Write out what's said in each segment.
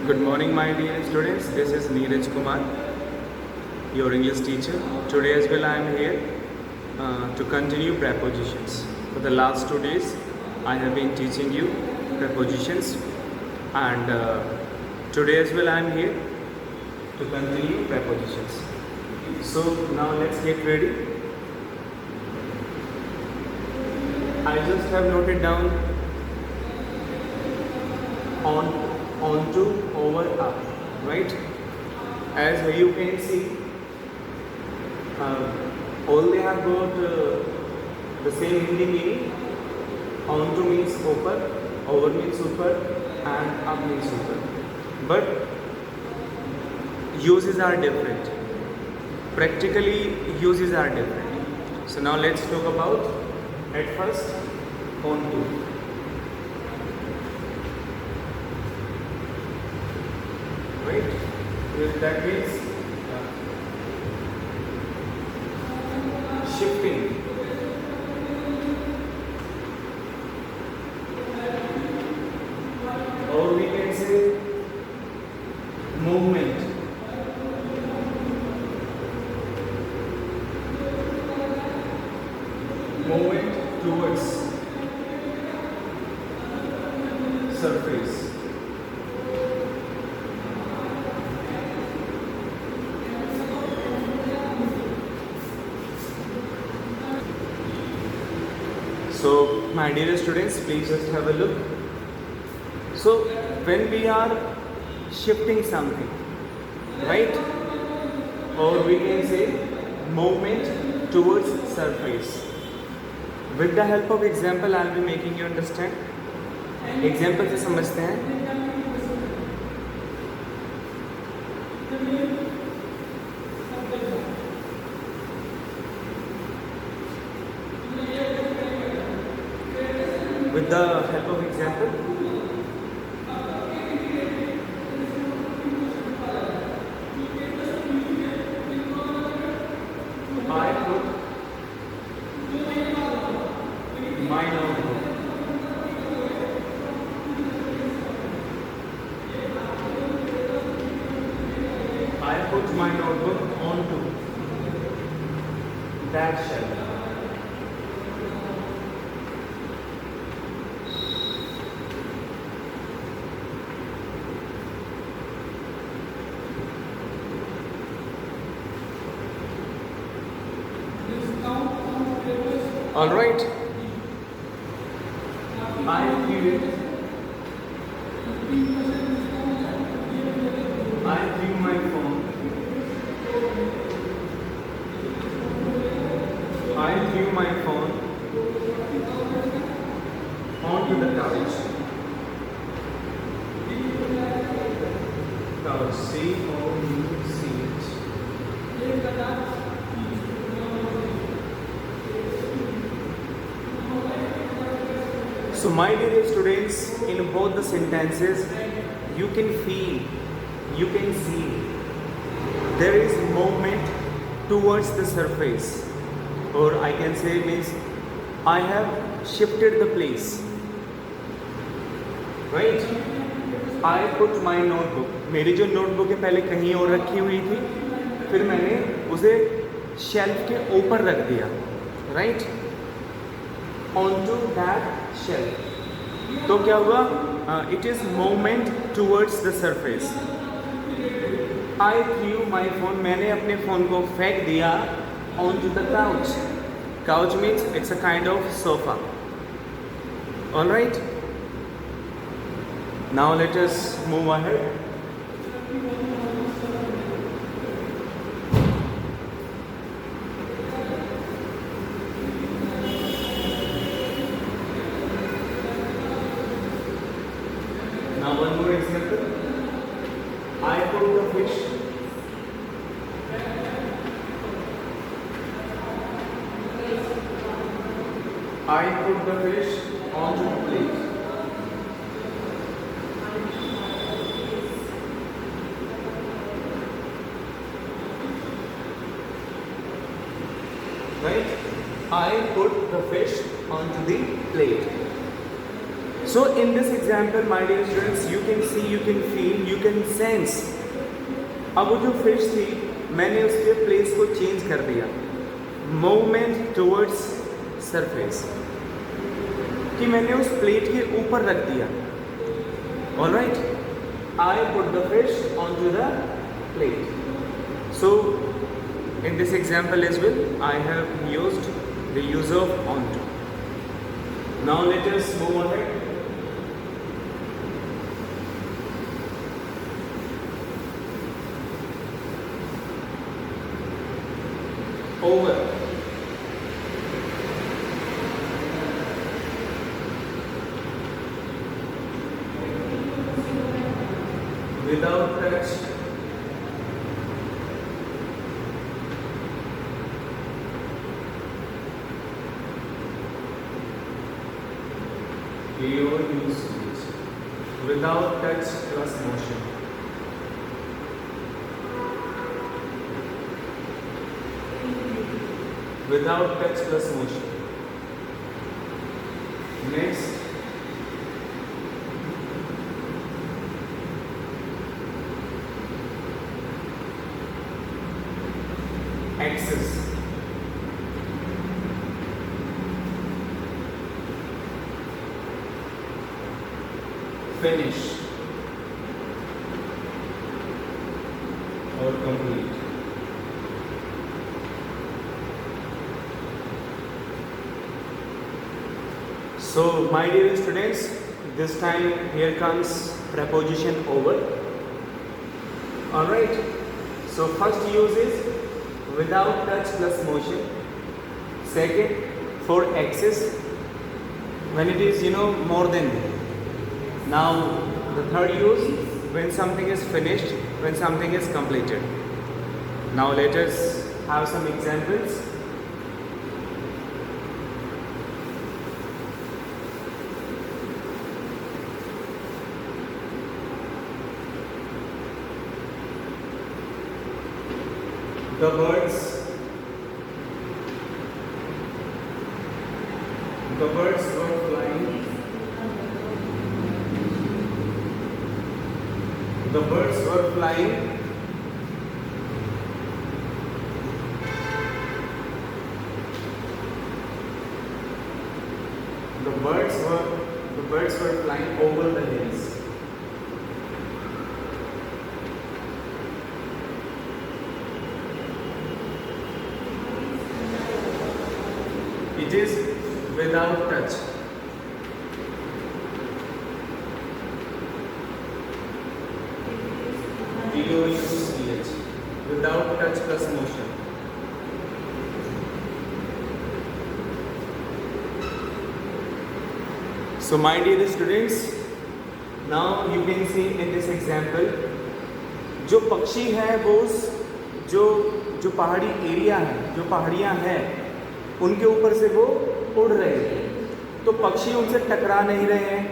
Good morning, my dear students. This is Neeraj Kumar, your English teacher. Today as well, I am here to continue prepositions. For the last 2 days, I have been teaching you prepositions, and today as well, I am here to continue prepositions. So now let's get ready. I just have noted down onto, over, up, right? As you can see, all they have got the same Hindi meaning. Onto means upar, over means upar, and up means upar. But uses are different. Practically, uses are different. So now let's talk about, at first, onto. Right? That means shifting. Or we can say movement. Movement towards surface. So, my dear students, please just have a look. So, when we are shifting something, right? Or we can say movement towards surface. With the help of example, I will be making you understand. Example से समझते हैं. With the help of example, I put my notebook. I put my notebook onto that shelf. All right. I threw my phone. I threw my phone onto the couch. Couch. C-O-U-C-H. So my dear students, in both the sentences, you can feel, you can see, there is movement towards the surface, or I can say means I have shifted the place, right? I put my notebook. मेरी जो notebook है पहले कहीं और रखी हुई थी, फिर मैंने उसे शेल्फ के ऊपर रख दिया, right? Onto that shelf. तो क्या हुआ? It is movement towards the surface. I threw my phone. मैंने अपने फ़ोन को फेंक दिया onto the couch. Couch means it's a kind of sofa. All right. Now let us move ahead. Now one more example. I put the fish. I put the fish onto the plate. Right? I put the fish onto the plate. So in this example, my dear students, you can see you can feel, you can sense. अब वो जो fish थी, मैंने उसके place को change कर दिया, movement towards surface, कि मैंने उस प्लेट के ऊपर रख दिया. Alright, I put the fish onto the plate. So in this example as well, I have used the use of onto. Now let us move ahead. Over. Without touch. Your usage. Without touch plus motion. Without touch plus motion. Next. Axis. Finish or complete. So my dear students, this time here comes preposition over. Alright, so first use is without touch plus motion. Second, for axis, when it is more than. Now the third use, when something is finished, when something is completed. Now let us have some examples. The birds were flying. The birds were flying. The birds were flying over the hills. It is without touch. D-O-U-C-H. Without touch plus motion. So my dear students, now you can see in this example, जो पक्षी है वो जो पहाड़ी area है, जो पहाड़ियाँ हैं, उनके ऊपर से वो उड़ रहे हैं, तो पक्षी उनसे टकरा नहीं रहे हैं,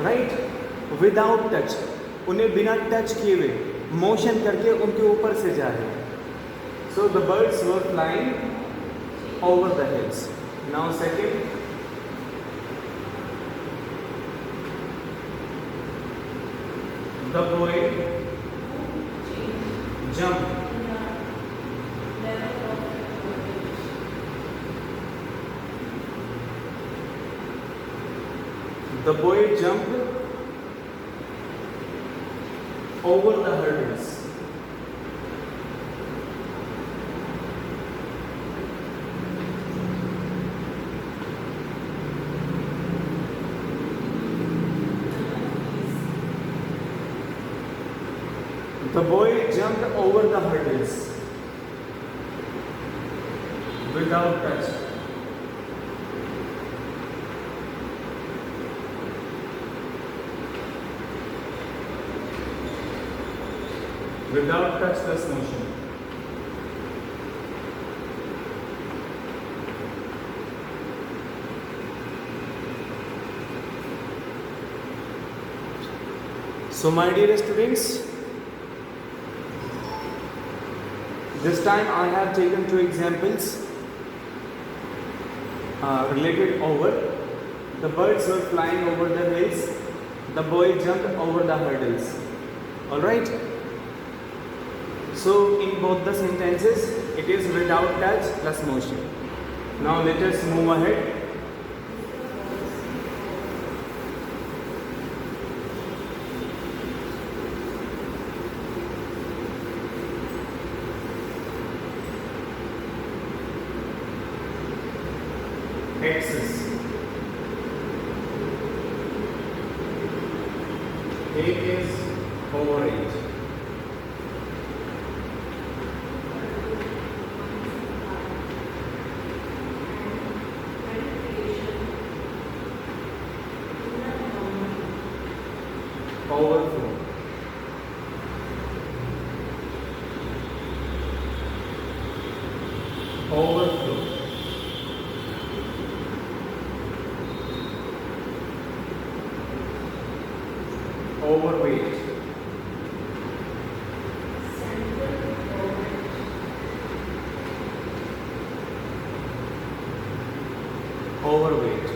राइट, विदाउट टच, उन्हें बिना टच किए हुए मोशन करके उनके ऊपर से जा रहे हैं. So the birds were flying over the hills. Now second, the boy jump. The boy jumped over the hurdles. The boy jumped over the hurdles without touch. Without touch plus motion. So my dear students, this time I have taken two examples related over. The birds were flying over the hills. The boy jumped over the hurdles. Alright? So in both the sentences, it is without touch plus motion. Now let us move ahead. Axis. A is overage. Overflow. Overflow. Overweight. Overweight.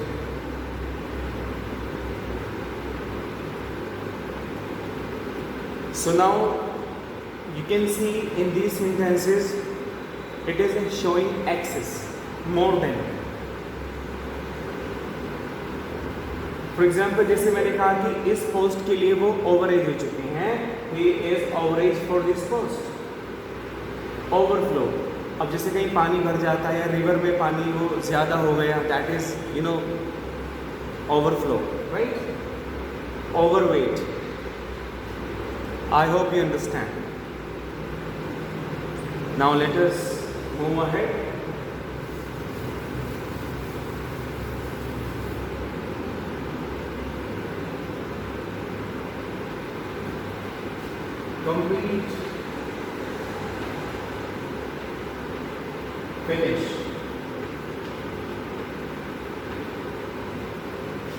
So now you can see in these sentences it is showing excess, more than. For example जैसे मैंने कहा कि इस post के लिए वो ओवरेज हो चुके हैं, he is ओवरेज for this post. Overflow, अब जैसे कहीं पानी भर जाता है या रिवर में पानी वो ज़्यादा हो गया, that is overflow, right. Overweight. I hope you understand. Now let us move ahead. Complete, finish.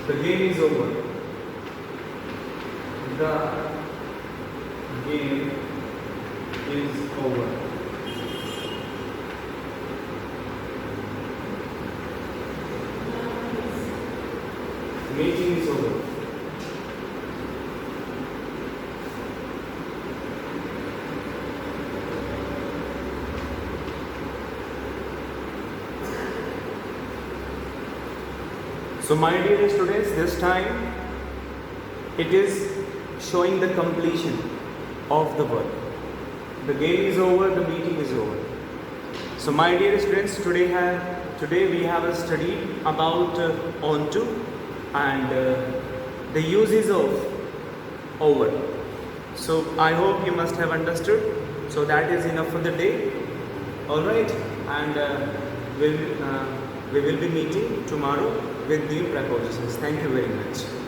The game is over. The game is over. Meeting is over. So my dear students, this time it is showing the completion of the work. The game is over, the meeting is over. So my dear students, today we have studied about onto and the uses of over. So I hope you must have understood. So that is enough for the day. All right, and we will be meeting tomorrow with new prepositions. Thank you very much.